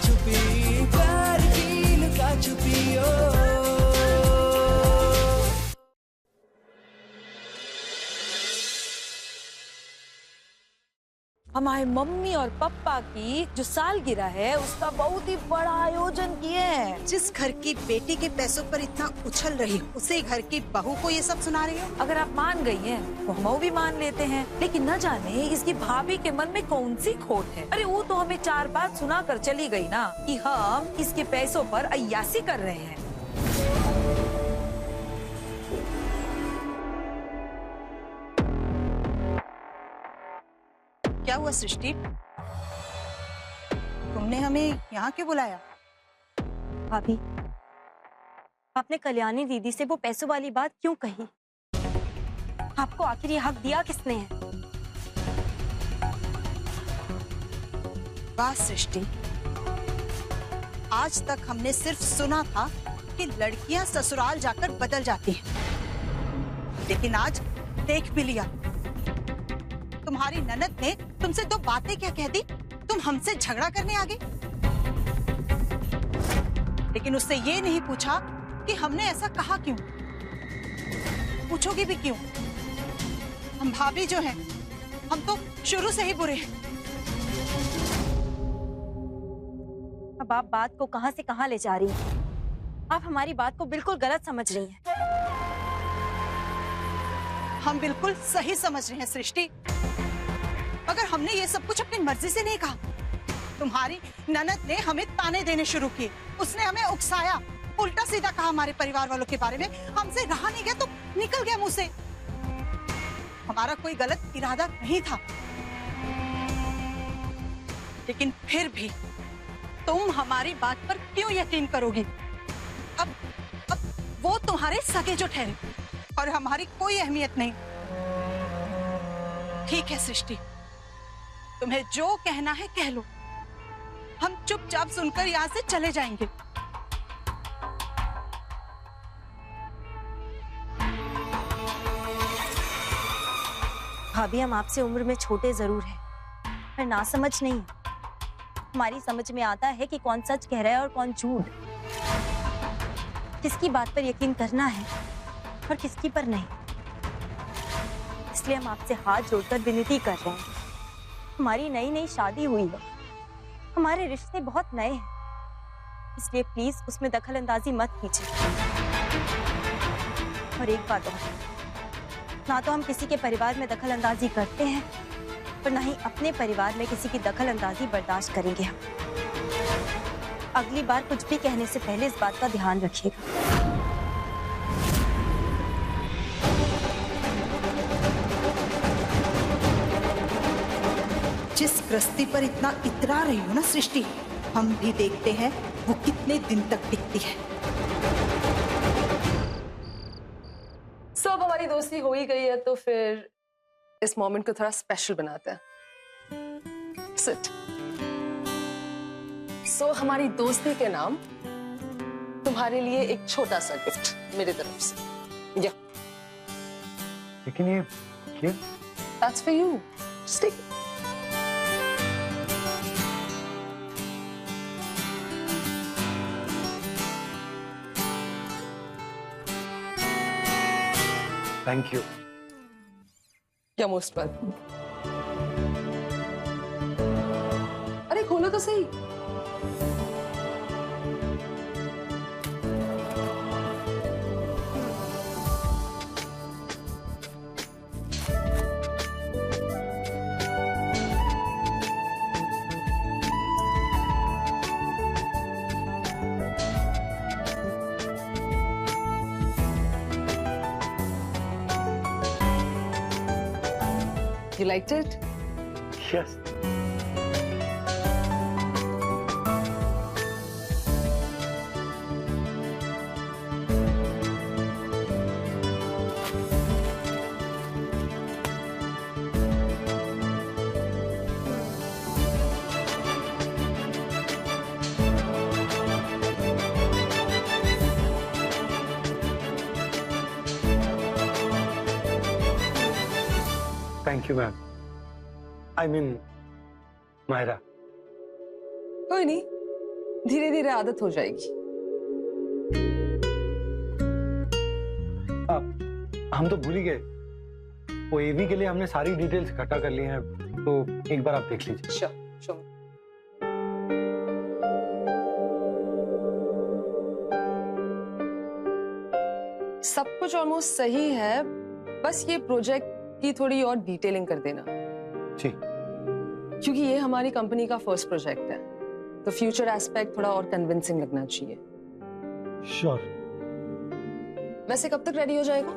छुपी, प्यार की लुका छुपी ओ। हमारे मम्मी और पापा की जो सालगिरह है उसका बहुत ही बड़ा आयोजन किए हैं। जिस घर की बेटी के पैसों पर इतना उछल रही हो, उसे घर की बहू को ये सब सुना रही हो? अगर आप मान गई हैं तो हम भी मान लेते हैं, लेकिन न जाने इसकी भाभी के मन में कौन सी खोट है। अरे वो तो हमें 4 बात सुना कर चली गई ना कि हम इसके पैसों पर अय्यासी कर रहे हैं। क्या हुआ सृष्टि, तुमने हमें यहाँ क्यों बुलाया? भाभी, आपने कल्याणी दीदी से वो पैसों वाली बात क्यों कही? आपको आखिर ये हक दिया किसने है? वाह सृष्टि, आज तक हमने सिर्फ सुना था कि लड़कियां ससुराल जाकर बदल जाती हैं, लेकिन आज देख भी लिया। तुम्हारी ननद ने तुमसे 2 बातें क्या कह दी? तुम हमसे झगड़ा करने आ गए, लेकिन उससे ये नहीं पूछा कि हमने ऐसा कहा क्यों। पूछोगी भी क्यों? हम भाभी जो हैं, हम तो शुरू से ही बुरे हैं। अब आप बात को कहां से कहां ले जा रही हैं? आप हमारी बात को बिल्कुल गलत समझ रही हैं। हम बिल्कुल सही समझ रहे हैं सृष्टि, मगर हमने ये सब कुछ अपनी मर्जी से नहीं कहा। तुम्हारी ननद ने हमें ताने देने शुरू किए, उसने हमें उकसाया, उल्टा सीधा कहा हमारे परिवार वालों के बारे में। हमसे रहा नहीं गया तो निकल गया मुंह से। हमारा कोई गलत इरादा नहीं था, लेकिन फिर भी तुम हमारी बात पर क्यों यकीन करोगी? अब वो तुम्हारे सगे जो ठहरे और हमारी कोई अहमियत नहीं। ठीक है सृष्टि, तुम्हें जो कहना है कह लो, हम चुपचाप सुनकर यहाँ से चले जाएंगे। भाभी, हम आपसे उम्र में छोटे जरूर हैं, पर नासमझ नहीं। हमारी समझ में आता है कि कौन सच कह रहा है और कौन झूठ, किसकी बात पर यकीन करना है और किसकी पर नहीं। इसलिए हम आपसे हाथ जोड़कर विनती कर रहे हैं। हमारी नई नई शादी हुई है, हमारे रिश्ते बहुत नए हैं, इसलिए प्लीज उसमें दखल अंदाजी मत कीजिए। और एक बात और, ना तो हम किसी के परिवार में दखल अंदाजी करते हैं और ना ही अपने परिवार में किसी की दखल अंदाजी बर्दाश्त करेंगे हम। अगली बार कुछ भी कहने से पहले इस बात का ध्यान रखिएगा। जिस गृहस्थी पर इतना इतरा रही हो ना सृष्टि, हम भी देखते हैं वो कितने दिन तक टिकती है। सब हमारी दोस्ती हो ही गई है, तो फिर इस मोमेंट को थोड़ा स्पेशल बनाते हैं। सिट। सो हमारी दोस्ती के नाम तुम्हारे लिए एक छोटा सा गिफ्ट मेरी तरफ से। या लेकिन ये That's for you. Just take it. Thank you. क्या मोस्ट वेलकम। अरे खोलो तो सही। You liked it? Yes. Thank you, ma'am. I mean, Myra. कोई नहीं, धीरे धीरे आदत हो जाएगी। हम तो भूल ही गए, वो एवी के लिए हमने सारी डिटेल्स इकट्ठा कर ली हैं, तो एक बार आप देख लीजिए। Sure sure. सब कुछ ऑलमोस्ट सही है, बस ये प्रोजेक्ट की थोड़ी और डिटेलिंग कर देना, जी। क्योंकि ये हमारी कंपनी का फर्स्ट प्रोजेक्ट है, तो फ्यूचर एस्पेक्ट थोड़ा और कन्विंसिंग लगना चाहिए। श्योर। वैसे कब तक रेडी हो जाएगा?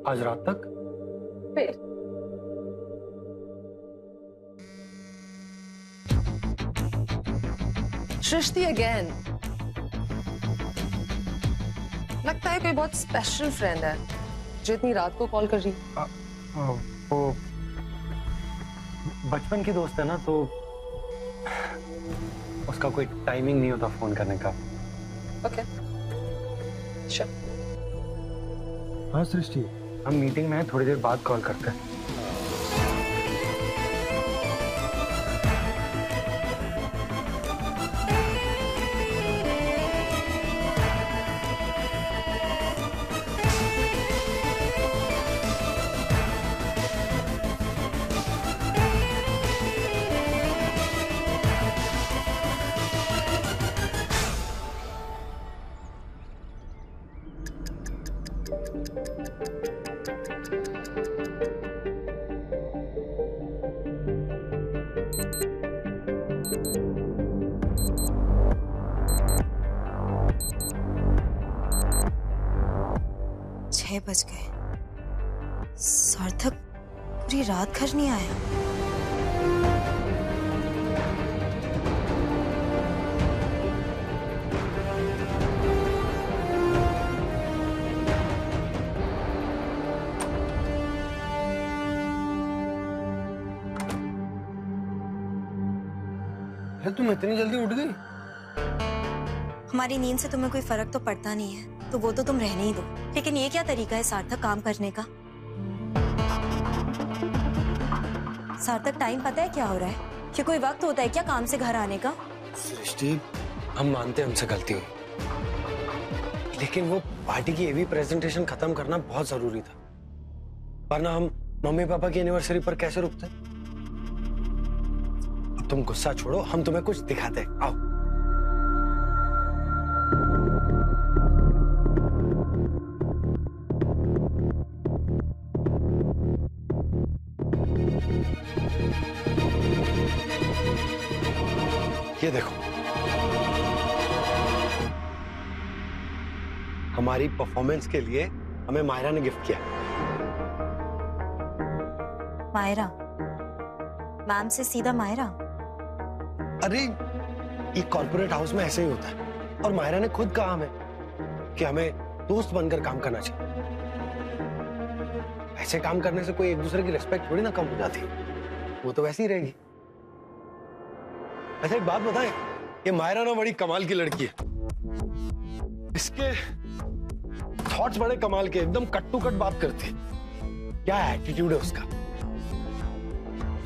आज रात तक। फिर सृष्टि अगेन, लगता है कोई बहुत स्पेशल फ्रेंड है जो इतनी रात को कॉल कर रही। वो बचपन की दोस्त है ना, तो उसका कोई टाइमिंग नहीं होता फोन करने का। Okay sure. हाँ सृष्टि, हम मीटिंग में हैं, थोड़ी देर बाद कॉल करते हैं। बज गए। सार्थक पूरी रात घर नहीं आया। अरे तुम इतनी जल्दी उठ गई? हमारी नींद से तुम्हें कोई फर्क तो पड़ता नहीं है, तो वो तो तुम रहने ही दो। लेकिन ये क्या तरीका है सार्थक काम करने का? सार्थक टाइम पता है क्या हो रहा है? कि कोई वक्त होता है क्या काम से घर आने का? सृष्टि, हम मानते हैं हमसे गलती हुई, लेकिन वो पार्टी की एवी प्रेजेंटेशन खत्म करना बहुत जरूरी था, वरना हम मम्मी पापा की एनिवर्सरी पर कैसे रुकते? अब तुम गुस्सा छोड़ो, हम तुम्हें कुछ दिखाते हैं। आओ। ये देखो, हमारी परफॉर्मेंस के लिए हमें मायरा ने गिफ्ट किया। मायरा? मैम से सीधा मायरा? अरे ये कॉर्पोरेट हाउस में ऐसे ही होता है, और मायरा ने खुद कहा हमें कि हमें दोस्त बनकर काम करना चाहिए। ऐसे काम करने से कोई एक दूसरे की रिस्पेक्ट थोड़ी ना कम हो जाती, वो तो वैसे ही रहेगी। अच्छा एक बात बताएं, ये मायरा ना बड़ी कमाल की लड़की है। इसके थॉट्स बड़े कमाल के, एकदम कट टू कट बात करती है। क्या एटीट्यूड है उसका,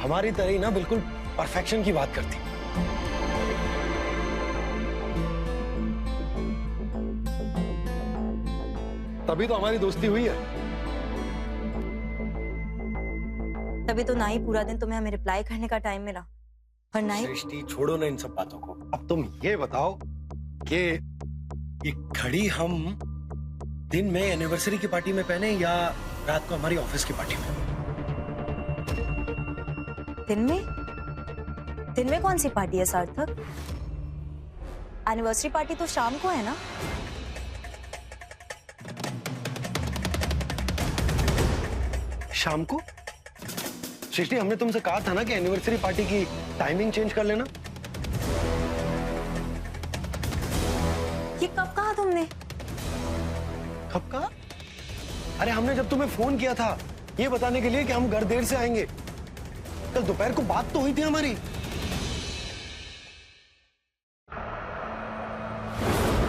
हमारी तरह ही ना बिल्कुल परफेक्शन की बात करती। तभी तो हमारी दोस्ती हुई है। तभी तो ना ही पूरा दिन तुम्हें हमें रिप्लाई करने का टाइम मिला, और ना ही। सृष्टि छोड़ो ना इन सब बातों को, अब तुम ये बताओ कि ये घड़ी हम दिन में एनिवर्सरी की पार्टी में पहने या रात को हमारी ऑफिस की पार्टी में? दिन में? दिन में कौन सी पार्टी है सार्थक? एनिवर्सरी पार्टी तो शाम को है ना? शाम को? सृष्टि, हमने तुमसे कहा था ना कि एनिवर्सरी पार्टी की टाइमिंग चेंज कर लेना। ये कब कहा तुमने? कब कहा? अरे हमने जब तुम्हें फोन किया था ये बताने के लिए कि हम घर देर से आएंगे, कल दोपहर को बात तो हुई थी हमारी।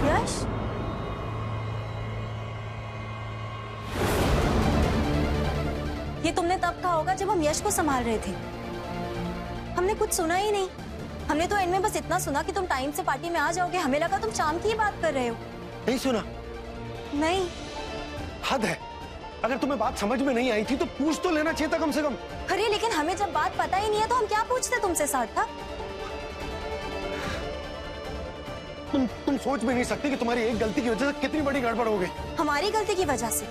यश, ये तुमने तब कहा होगा जब हम यश को संभाल रहे थे। हमने कुछ सुना ही नहीं। हमने तो एंड में बस इतना सुना कि तुम टाइम से पार्टी में आ जाओगे। हमें लगा तुम शाम की ही बात कर रहे हो। नहीं सुना? नहीं। हद है। अगर तुम्हें बात समझ में नहीं आई थी तो पूछ तो लेना चाहिए था कम से कम। अरे लेकिन हमें जब बात पता ही नहीं है तो हम क्या पूछते तुमसे सार्थक? तुम सोच भी नहीं सकती कि तुम्हारी एक गलती की वजह से कितनी बड़ी गड़बड़ हो गई। हमारी गलती की वजह से?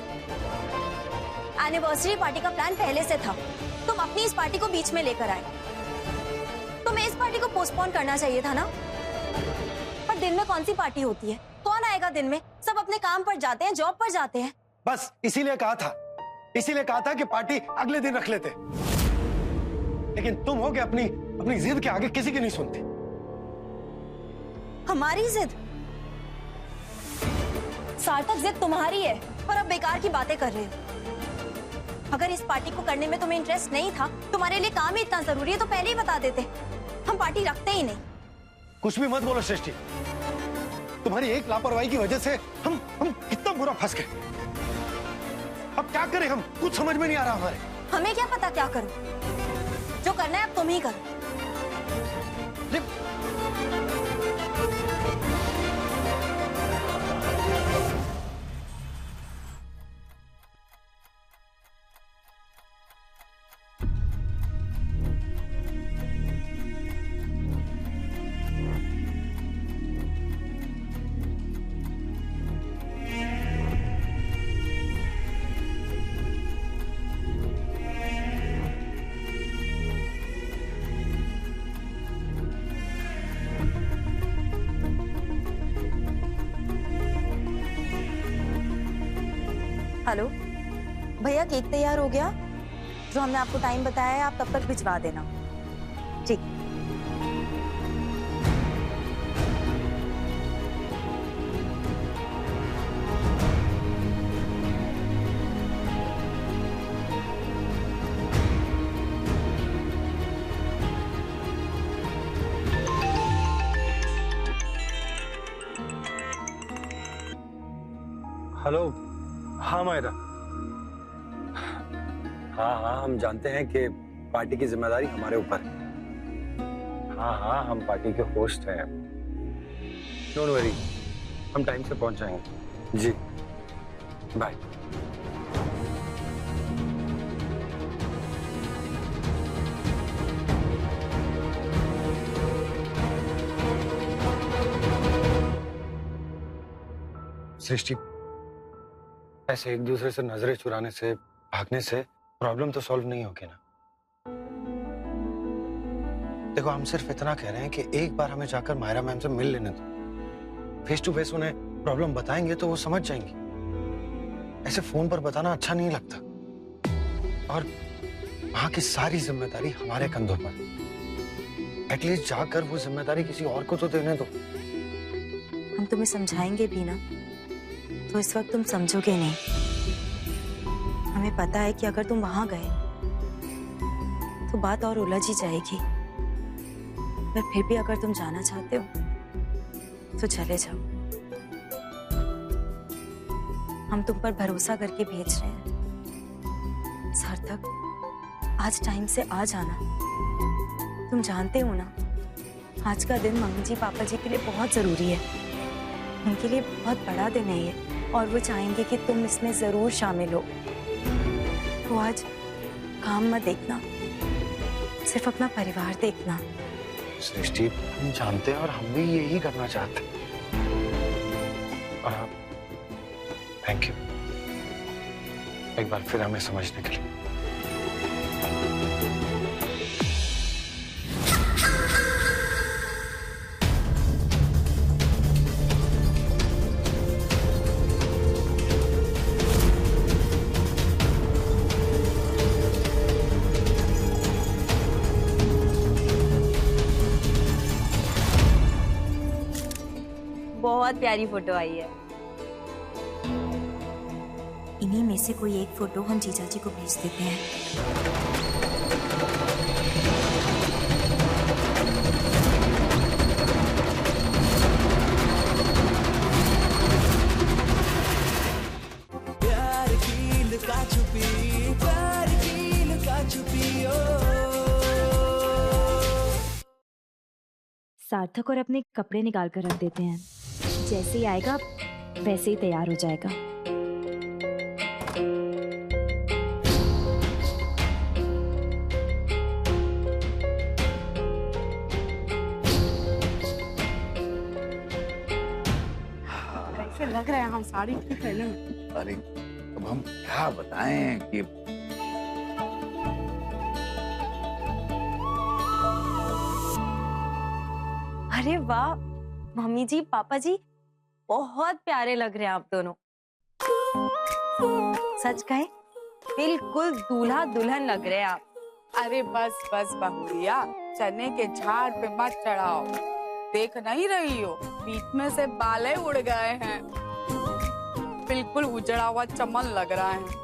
एनिवर्सरी पार्टी का प्लान पहले से था, तुम अपनी इस पार्टी को बीच में लेकर आए। तुम्हें इस पार्टी को पोस्टपोन करना चाहिए था ना। पर दिन में कौन सी पार्टी होती है? कौन आएगा दिन में? सब अपने काम पर जाते हैं, जॉब पर जाते हैं। बस इसीलिए कहा था कि पार्टी अगले दिन रख लेते। लेकिन तुम हो गए अपनी जिद के आगे किसी की नहीं सुनती। हमारी जिद? सार्थक जिद तुम्हारी है और अब बेकार की बातें कर रहे हो। अगर इस पार्टी को करने में तुम्हें इंटरेस्ट नहीं था, तुम्हारे लिए काम ही इतना जरूरी है तो पहले ही बता देते। हम पार्टी रखते ही नहीं। कुछ भी मत बोलो सृष्टि। तुम्हारी एक लापरवाही की वजह से हम कितना बुरा फंस गए। अब क्या करें हम? कुछ समझ में नहीं आ रहा हमारे। हमें क्या पता क्या करो? जो करना है अब तुम ही करो। हेलो भैया, केक तैयार हो गया? जो हमने आपको टाइम बताया है आप तब तक भिजवा देना। ठीक। हेलो। हाँ मायरा। हाँ हम जानते हैं कि पार्टी की जिम्मेदारी हमारे ऊपर है। हाँ हम पार्टी के होस्ट हैं। डोंट वरी, हम टाइम से पहुंच जाएंगे। जी बाय। सृष्टि, ऐसे एक दूसरे से नजरें चुराने से, भागने से प्रॉब्लम तो सॉल्व नहीं होगी ना। देखो, हम सिर्फ इतना कह रहे हैं कि एक बार हमें जाकर मायरा मैम से मिल लेने दो। फेस टू फेस उन्हें प्रॉब्लम बताएंगे तो वो समझ जाएंगी। ऐसे फोन पर बताना अच्छा नहीं लगता। और वहां की सारी जिम्मेदारी हमारे कंधों पर। एटलीस्ट जाकर वो जिम्मेदारी किसी और को तो देने दो। हम तुम्हें समझाएंगे भी ना तो इस वक्त तुम समझोगे नहीं। हमें पता है कि अगर तुम वहां गए तो बात और उलझ ही जाएगी। पर फिर भी अगर तुम जाना चाहते हो तो चले जाओ। हम तुम पर भरोसा करके भेज रहे हैं। सार्थक, आज टाइम से आ जाना। तुम जानते हो ना, आज का दिन मम्मी जी पापा जी के लिए बहुत जरूरी है। उनके लिए बहुत बड़ा दिन है ये, और वो चाहेंगे कि तुम इसमें जरूर शामिल हो। तो आज काम मत देखना, सिर्फ अपना परिवार देखना। सृष्टि, हम जानते हैं और हम भी यही करना चाहते हैं। और थैंक यू एक बार फिर हमें समझने के लिए। बहुत प्यारी फोटो आई है। इन्हीं में से कोई एक फोटो हम जीजा जी को भेज देते हैं। सार्थक और अपने कपड़े निकाल कर रख देते हैं, जैसे ही आएगा वैसे ही तैयार हो जाएगा। कैसे लग रहे हैं हम साड़ी ठीक है ना? अरे अब हम क्या बताएं कि अरे वाह, मम्मी जी पापा जी बहुत प्यारे लग रहे हैं आप दोनों। सच कहे बिल्कुल दूल्हा दुल्हन लग रहे हैं आप। अरे बस बस बहुरिया, चने के झाड़ पे मत चढ़ाओ। देख नहीं रही हो, बीच में से बाले उड़ गए हैं। बिल्कुल उजड़ा हुआ चमन लग रहा है।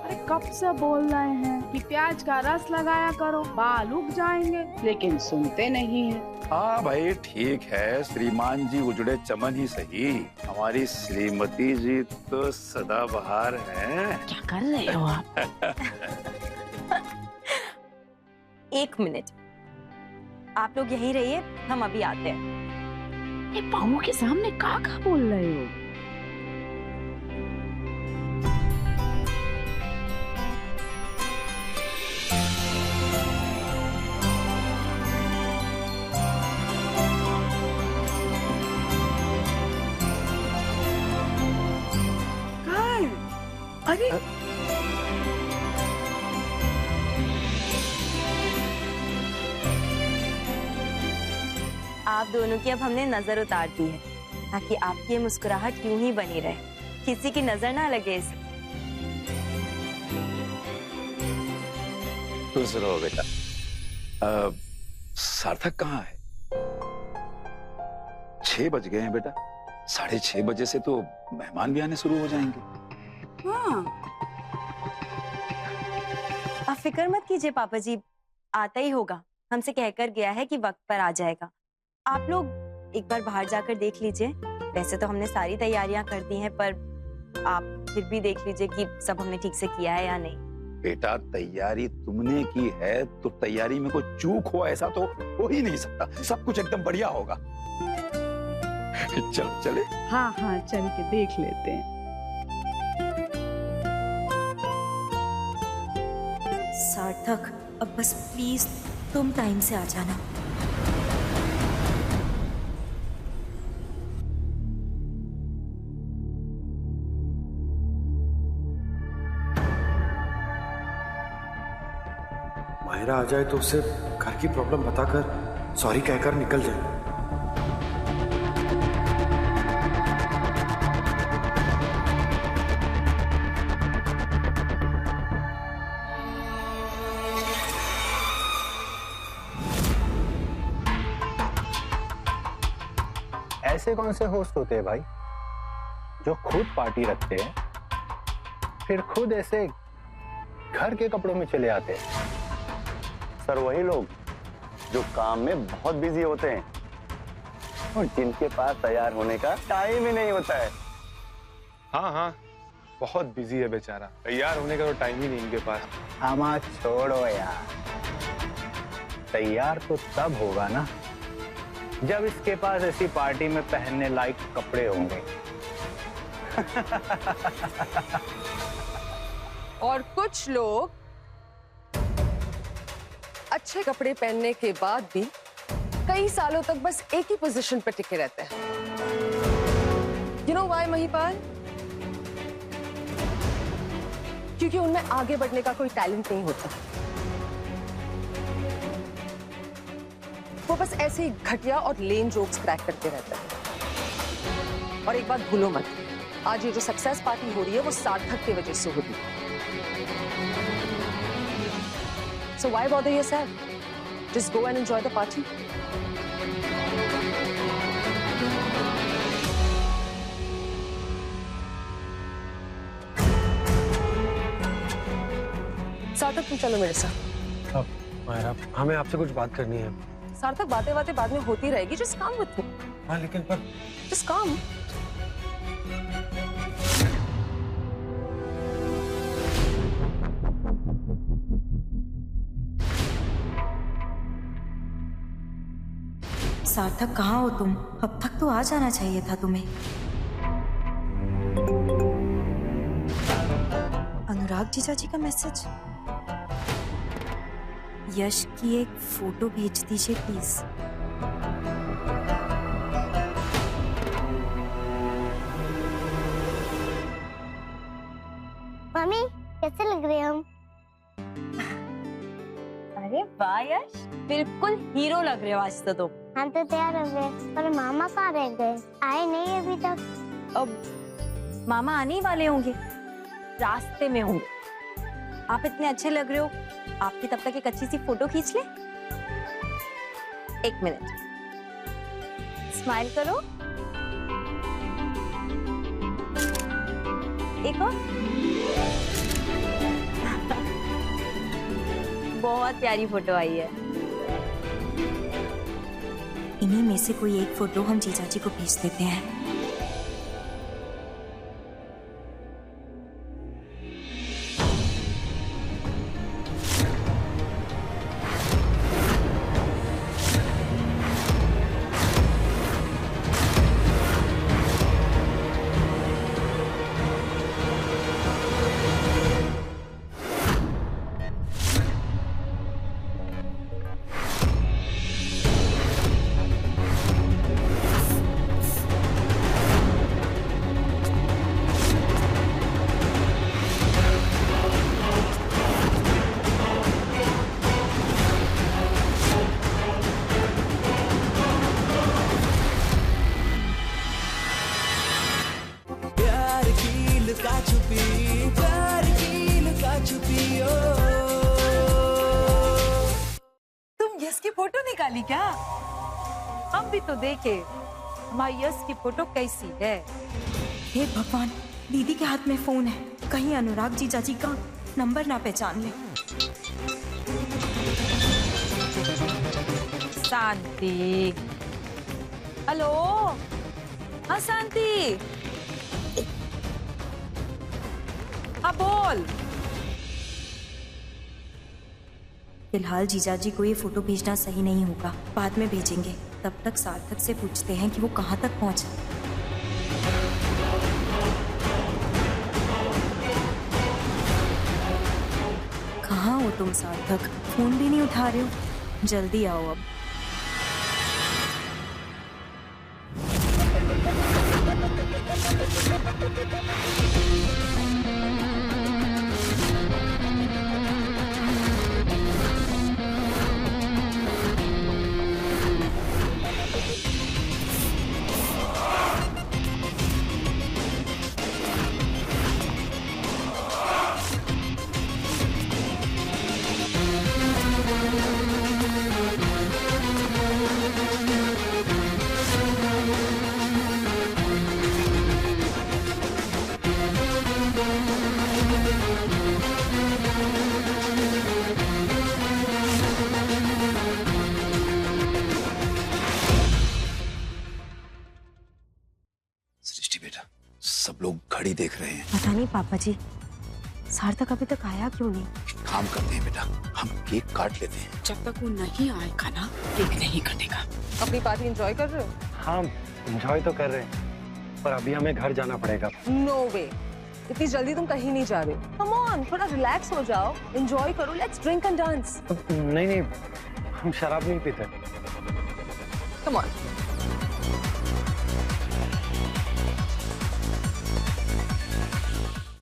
अरे कब से बोल रहे हैं कि प्याज का रस लगाया करो, बाल उग जाएंगे, लेकिन सुनते नहीं है। हाँ भाई ठीक है, श्रीमान जी उजड़े चमन ही सही, हमारी श्रीमती जी तो सदाबहार हैं। क्या कर रहे हो आप? एक मिनट, आप लोग यहीं रहिए, हम अभी आते हैं। ये बहू के सामने का बोल रहे हो? कहाँ है? अरे आप दोनों की अब हमने नजर उतार दी है, ताकि आपकी ये मुस्कुराहट यूं ही बनी रहे, किसी की नजर ना लगे इसे। खुश रहो बेटा। सार्थक कहाँ है? 6 बज गए हैं बेटा, 6:30 बजे से तो मेहमान भी आने शुरू हो जाएंगे। हाँ, आप फिक्र मत कीजिए पापा जी, आता ही होगा, हमसे कहकर गया है कि वक्त पर आ जाएगा। आप लोग एक बार बाहर जाकर देख लीजिए। वैसे तो हमने सारी तैयारियां कर दी हैं, पर आप फिर भी देख लीजिए कि सब हमने ठीक से किया है या नहीं। बेटा तैयारी तुमने की है तो तैयारी में कोई चूक हो ऐसा तो हो ही नहीं सकता, सब कुछ एकदम बढ़िया होगा। चल चले। हाँ हाँ, चल के देख लेते हैं। सार्थक, अब बस प्लीज तुम टाइम से आ जाना। माहिरा आ जाए तो उसे घर की प्रॉब्लम बताकर सॉरी कहकर निकल जाए। ऐसे कौन से होस्ट होते हैं भाई जो खुद पार्टी रखते हैं, फिर खुद ऐसे घर के कपड़ों में चले आते हैं? सर वही लोग जो काम में बहुत बिजी होते हैं और जिनके पास तैयार होने का टाइम ही नहीं होता है। हाँ हाँ, बहुत बिजी है बेचारा, तैयार होने का तो टाइम ही नहीं इनके पास। आमा छोड़ो यार, तैयार तो तब होगा ना जब इसके पास ऐसी पार्टी में पहनने लायक कपड़े होंगे। और कुछ लोग अच्छे कपड़े पहनने के बाद भी कई सालों तक बस एक ही पोजीशन पर टिके रहते हैं। You know why Mahipal? क्योंकि उनमें आगे बढ़ने का कोई टैलेंट नहीं होता। वो बस ऐसे ही घटिया और लेम जोक्स क्रैक करते रहते हैं। और एक बात भूलो मत, आज ये जो सक्सेस पार्टी हो रही है वो सार्थक की वजह से हो रही है। So why bother yourself? Just go and enjoy the party. सार्थक तुम चलो मेरे साथ। अब माहिरा, हमें आपसे कुछ बात करनी है। सार्थक बातें बातें बाद में होती रहेगी, just come with me. हाँ लेकिन पर Just come. सार्थक कहाँ हो तुम? अब तक तो आ जाना चाहिए था तुम्हें। अनुराग जीजा जी का मैसेज। यश की एक फोटो भेज दीजिए प्लीज। मम्मी कैसे लग रहे हम? अरे वाह यश, बिल्कुल हीरो लग रहे हो आज तो तुम। हम तो तैयार हो गए, पर मामा कहाँ रह गए? आए नहीं अभी तक। अब मामा आने ही वाले होंगे, रास्ते में होंगे। आप इतने अच्छे लग रहे हो, आपकी तब तक एक अच्छी सी फोटो खींच ले। एक मिनट, स्माइल करो। एक और। बहुत प्यारी फोटो आई है। इन्हीं में से कोई एक फोटो हम जीजा जी को भेज देते हैं। तुम यश की फोटो निकाली क्या? हम भी तो देखे हमारी यश की फोटो कैसी है। हे भगवान, दीदी के हाथ में फोन है, कहीं अनुराग जीजा जी का नंबर ना पहचान ले। शांति, हेलो। हाँ शांति, हाँ बोल। फिलहाल जीजा जी को ये फोटो भेजना सही नहीं होगा, बाद में भेजेंगे। तब तक सार्थक से पूछते हैं कि वो कहाँ तक पहुंचा। कहाँ हो तुम सार्थक? फोन भी नहीं उठा रहे हो, जल्दी आओ अब। सृष्टि बेटा, सब लोग घड़ी देख रहे हैं। पता नहीं पापा जी, सार्थक अभी तक आया क्यों नहीं? काम करते हैं बेटा, हम केक काट लेते हैं। जब तक वो नहीं आएगा ना, केक नहीं कटेगा। अपनी पार्टी एंजॉय कर रहे हो? हाँ एंजॉय तो कर रहे हैं, पर अभी हमें घर जाना पड़ेगा। नो वे, इतनी जल्दी तुम कहीं नहीं जा रहे। कम ऑन, थोड़ा रिलैक्स हो जाओ, एंजॉय करो, लेट्स ड्रिंक एंड डांस। नहीं नहीं, हम शराब नहीं पीते। Come on.